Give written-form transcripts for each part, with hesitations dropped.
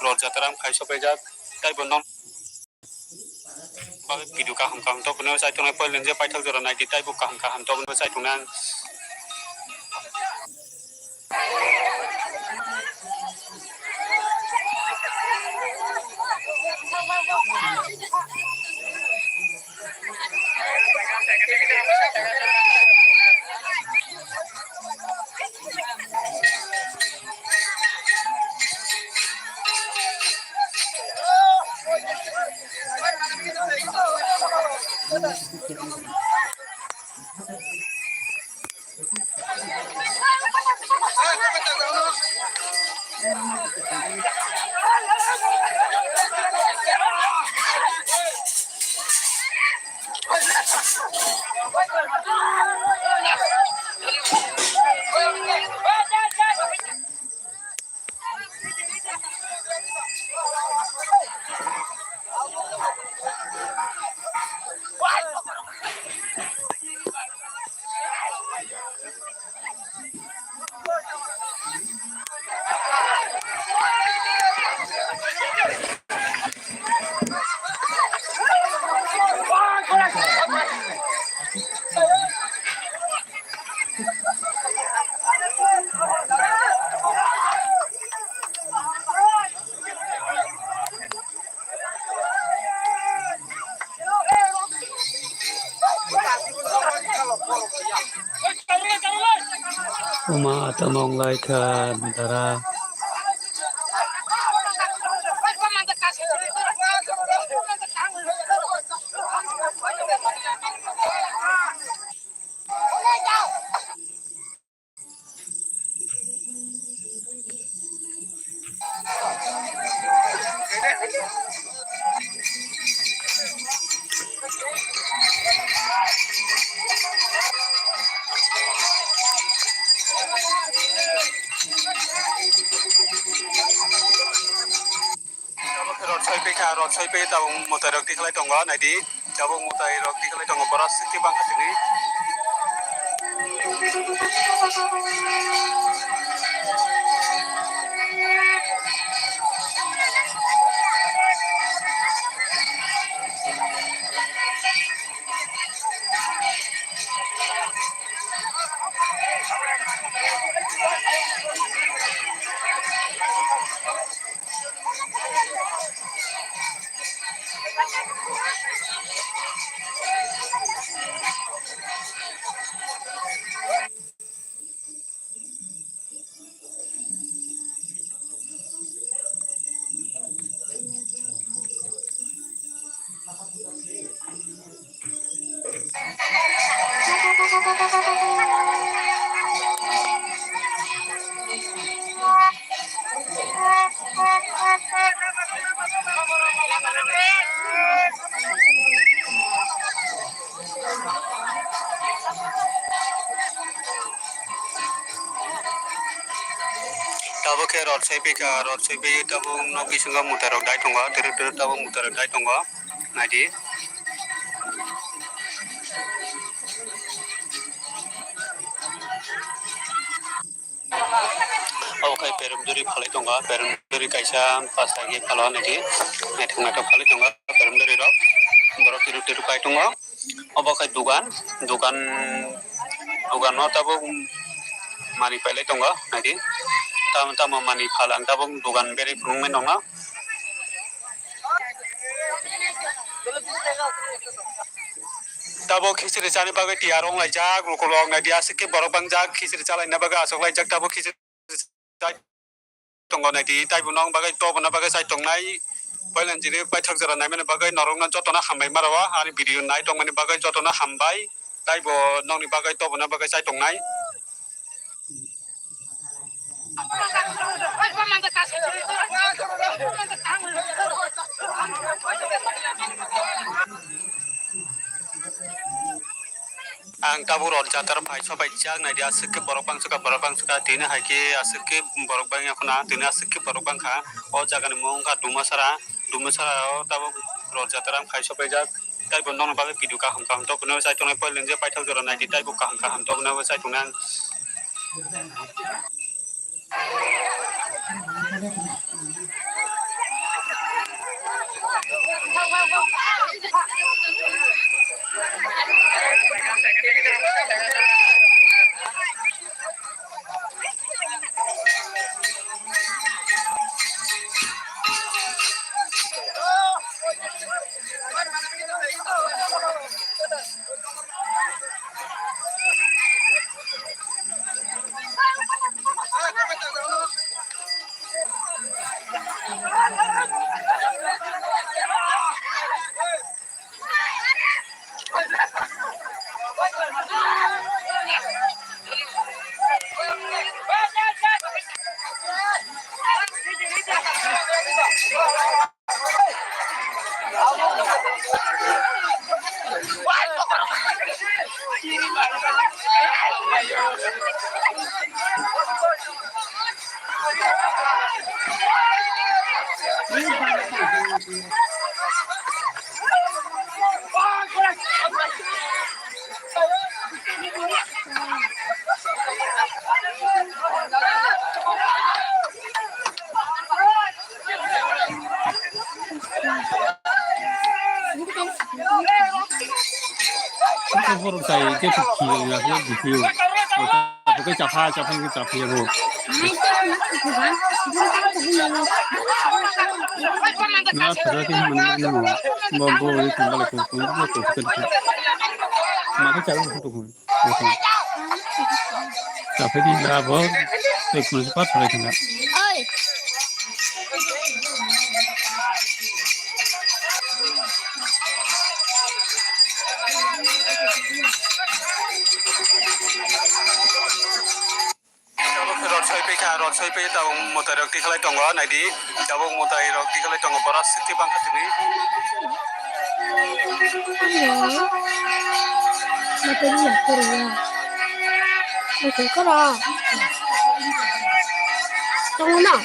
rot jataram khai sopai jak tai bonong ba video kaham kaham to puno sai tongai poilen je paithak jora nai tai bu kaham kaham to puno sai tonang Uma atamong like dara rot soi pe ta motor rok ti khlai tongo nai di jabo motor rok ti khlai tongo boras ti bang khatini tabo ke rot soi pe tabo no bisingo motor rok dai tongo tere tabo motor rok dai tongo nai di okay perumduri phalai tongo perumduri kaisa pasta ge phalo nai di nai thangna to phalai tongo perumduri rok borok tiru kai tongo obo kai dugan no tabo mani pailai tongo nai di tamo mani phalang tabo dugan beri phunungmai nongo tabo khichiri chani bagai tiarong lai jak rukolong nai dia sikki borok bangjak khichiri chalai na bagai asok lai jak tabo khichiri tongo nai di tai bunong bagai to bana bagai sai tongnai pailan jiri paithak jara nai mane bagai norong na jotona hambai marawa ani video nai tong mane bagai jotona hambai tai bo nongni bagai to bana bagai sai tongnai ang tabu rot jatar bhai sobai jak nai dia sikki borok bangsuka tine haike asikki borok bang yakuna tine asikki borok bang kha o jaga ni mung ka dumasara o tabu rot jataram khai sobai jak tai bo nong bagai video kaham to puno sai tongai poilen je paithak jora nai di tai bo kaham to puno sai tonang Por sai cái thực khí là cái gì phiêu cái chả pha cái chả phiêu rồi nó thật ra thì mình mà bố đi cùng với cũng là cũng cần mà cái chả không được rồi chả phải đi ra bố để cùng bắt phải thằng ơi rot soi pe ka rot soi pe tau motor rok ti khalai tongo nai di jabong motor rok ti khalai tongo boras sikti bang khatibi mà tôi đi học rồi mà tôi có rồi trong nào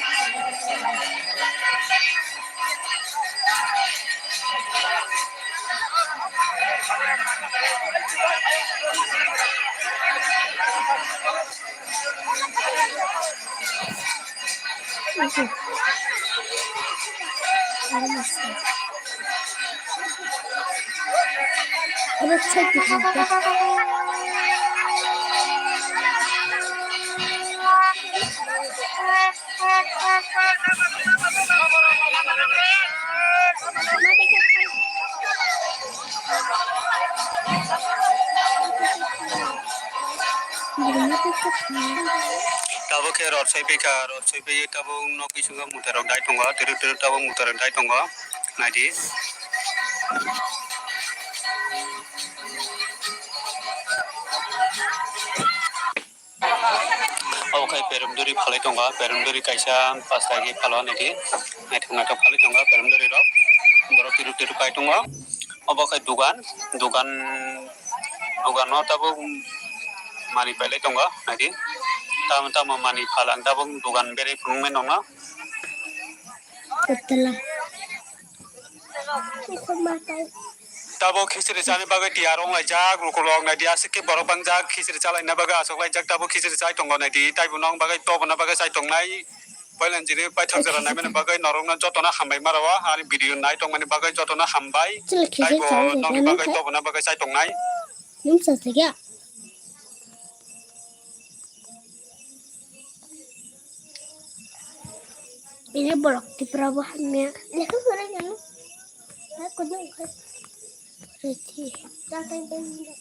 Nó chết thì không có tabo ke rot soi pe tabo no kisunga motor rok dai tongo tiru tiru tabo motor rok dai tongo nai di okay perumduri phalai tongo perumduri kaisa pasta gi phalo nai thangna to phalai tongo perumduri rok borok tiru tiru kai tongo obo kai dugan no tabo mani pele tongo nai di tam mani phalang tabo dugan bere phungme nonga betul itu makai tabo khishri chani bagai tiarong lai jak rukolong nai dia sikki borok bang jak khishri chalai na baga asok lai jak tabo khishri chai tongo nai di tai bunong bagai to bana bagai chai tongnai pailan jiri pai thagjara nai mena bagai norong na jotona hambai marawa ari video nai tong mani bagai jotona hambai tai bo nong bagai to bana bagai chai tongnai nhưng sao thế kia ini bolak di perawahannya ya kan orangnya lu aku juga Reti jangan benda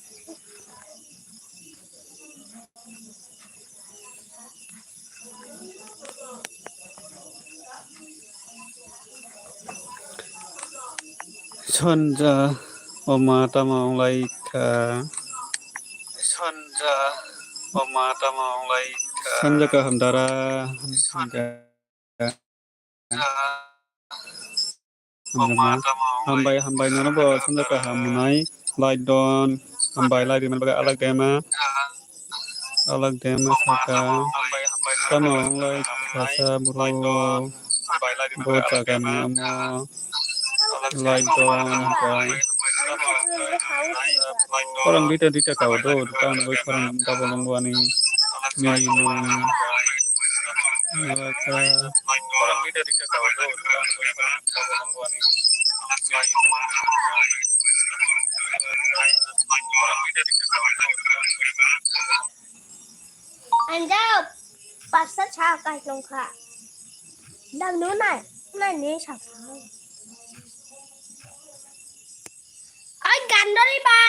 Sonja oma tamang lai ka Sonja oma tamang lai ka Sonja ka hamdara hambai nana bo Sonja ka hamunai lai don hambai lai diman baga alag dema saka tamang lai kasa bro bo tagana mo lai don orang dita kau do tahun boy orang kabolong wani minum mereka orang dita kau do tahun boy orang kabolong wani anh đâu bắt sát sao cái trong khả đang nữa này này sạch anh cành đó đi ba